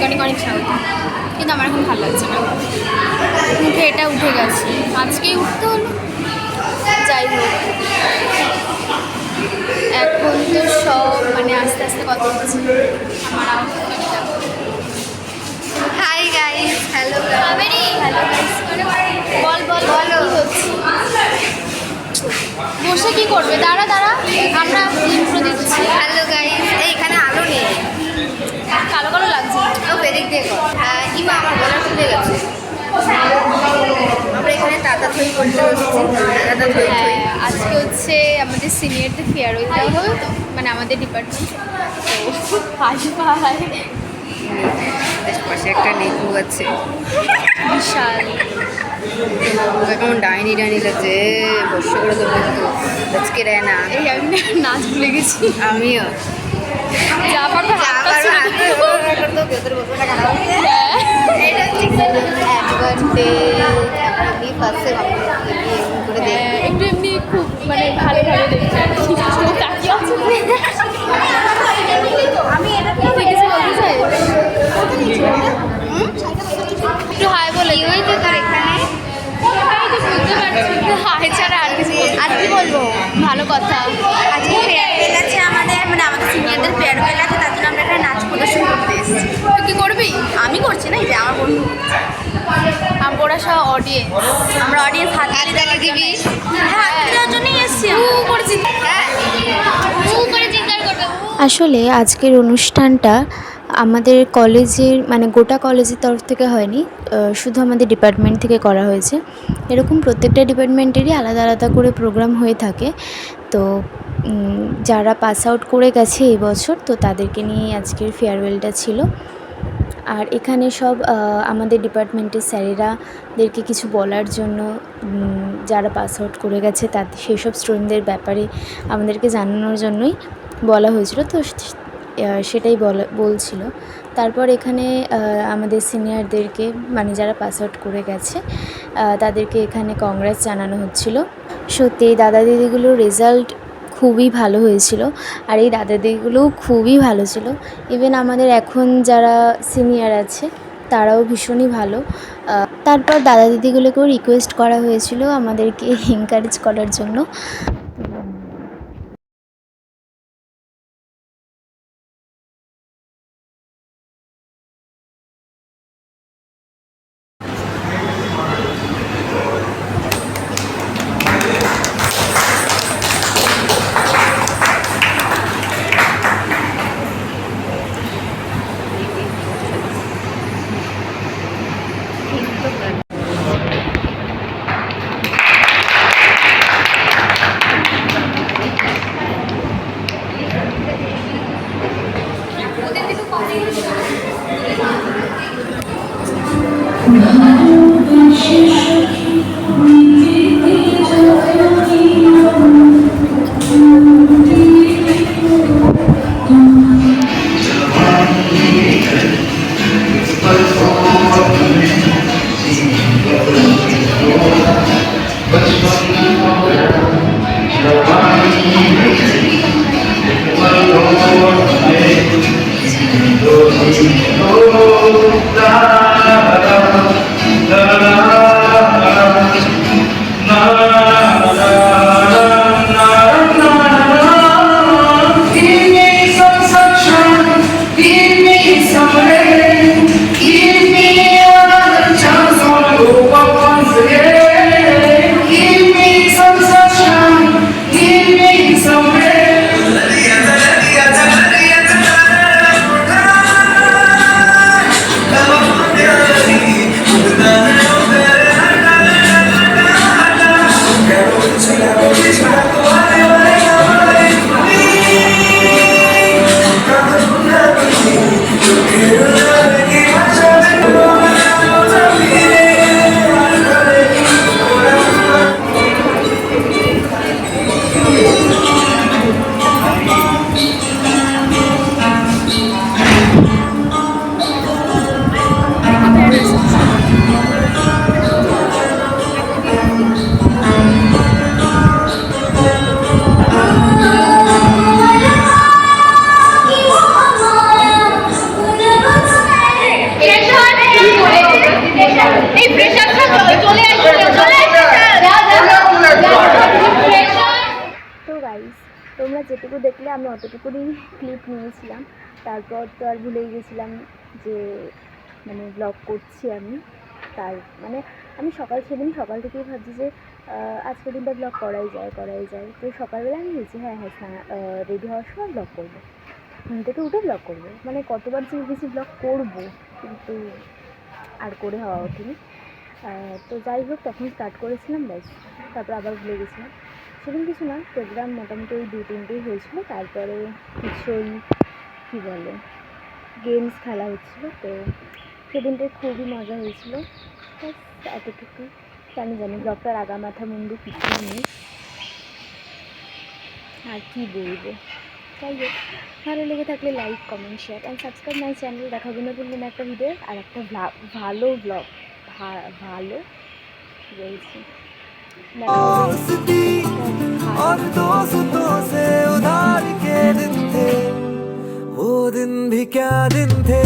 অনেক অনেক স্বাগত। কিন্তু আমার এখন ভালো লাগছে না, মুখে এটা উঠে গেছে, আজকেই উঠতে হলো। যাই হোক, এখন তো সব মানে আস্তে আস্তে কথা হচ্ছে। আমার আউটফিটটা, hi guys, hello Kaveri, hello guys, বল বল বলো হচ্ছে। বসে কি করবে? দাঁড়া দাঁড়া, আমরা ইন্ট্রো দিচ্ছি। হ্যালো গাইস, এইখানে আলো নেই, কালো কালো লাগছে। ও বেদিক দিয়ে হ্যাঁ, ইমা আমার গলা খুলে গেছে। আমরা এখানে তাতাথই করতে বসেছি। আজকে হচ্ছে আমাদের সিনিয়রদের ফেয়ারওয়েল দেওয়া হবে তো, মানে আমাদের ডিপার্টমেন্ট। তো হাসপাই পাশে একটা লেবু আছে বিশাল, কেমন ডাইনি ডাইনি লাগছে, বর্ষ করে তো বলতো আজকে রে না। এই আমি নাচ ভুলে গেছি। আমিও যা পারবো একটু এমনি খুব মানে ভালো ভালো দেখছি। আমি এটা কিছু বলতে চাই, একটু হাই বলে তো তোর এখানে বুঝতে পারছি। হাই ছাড়া আর কিছু আর কি বলবো, ভালো কথা। আজকে ফেয়ারওয়েল আছে আমাদের, মানে আমাদের সিনিয়রদের ফেয়ারওয়েল আছে, তার জন্য আমরা এখানে নাচ প্রদর্শন করতে এসেছি। তুই কি করবি? আমি করছি না, এই যে আমার বন্ধু। আমরা সব অডিয়েন্স, আমরা অডিয়েন্স হাত তালি তালি দিবি। হ্যাঁ, তার জন্যই এসেছি। করেছি হ্যাঁ, করে চিন্তা করবে। আসলে আজকের অনুষ্ঠানটা আমাদের কলেজের মানে গোটা কলেজের তরফ থেকে হয়নি, শুধু আমাদের ডিপার্টমেন্ট থেকে করা হয়েছে। এরকম প্রত্যেকটা ডিপার্টমেন্টেরই আলাদা আলাদা করে প্রোগ্রাম হয়ে থাকে। তো যারা পাস আউট করে গেছে এই বছর, তো তাদেরকে নিয়ে আজকের ফেয়ারওয়েলটা ছিল। আর এখানে সব আমাদের ডিপার্টমেন্টের স্যারেরাদেরকে কিছু বলার জন্য, যারা পাস আউট করে গেছে তাদের সেই সব স্টুডেন্টদের ব্যাপারে আমাদেরকে জানানোর জন্যই বলা হয়েছিল। তো সেটাই বলছিল। তারপর এখানে আমাদের সিনিয়রদেরকে, মানে যারা পাস আউট করে গেছে তাদেরকে এখানে কংগ্রেস জানানো হচ্ছিল। সত্যি এই দাদা দিদিগুলোর রেজাল্ট খুবই ভালো হয়েছিল, আর এই দাদা দিদিগুলোও খুবই ভালো ছিল। ইভেন আমাদের এখন যারা সিনিয়র আছে তারাও ভীষণই ভালো। তারপর দাদা দিদিগুলোকেও রিকোয়েস্ট করা হয়েছিল আমাদেরকে এনকারেজ করার জন্য। দেখলে আমি অতটুকুনি ক্লিপ নিয়েছিলাম। তারপর তো আর ভুলেই গেছিলাম যে মানে ব্লগ করছি আমি। তার মানে আমি সেদিন সকাল থেকেই ভাবছি যে আজকের দিনটা ব্লগ করাই যায়। তো সকালবেলা আমি ভেবেছি হ্যাঁ রেডি হওয়ার সময় ব্লগ করবো, ঘুম থেকে উঠে ব্লগ করবো। মানে কতবার যে ভেবেছি ব্লগ করবো, কিন্তু আর করে হওয়া ওঠেনি। তো যাই হোক, তখন স্টার্ট করেছিলাম, ব্যাস তারপর আবার ভুলে গেছিলাম। সেদিন কিছু না, প্রোগ্রাম মোটামুটি ওই 2-3টেই হয়েছিল। তারপরে কিছু ওই কী বলে গেমস খেলা হচ্ছিলো, তো সেদিনটায় খুবই মজা হয়েছিল। ব্যাস এতটুকু। আমি জানি ব্লগটার আগা মাথা মুন্ডু কিছুই নেই, আর কী বলবো। যাই হোক, ভালো লেগে থাকলে like, comment, share and subscribe my channel. দেখাবো নতুন কোনো একটা ভিডিও আর একটা ভালো ব্লগ। ভালো বলছি, दोस्ती और दोस्तों से उधार के दिन थे, वो दिन भी क्या दिन थे।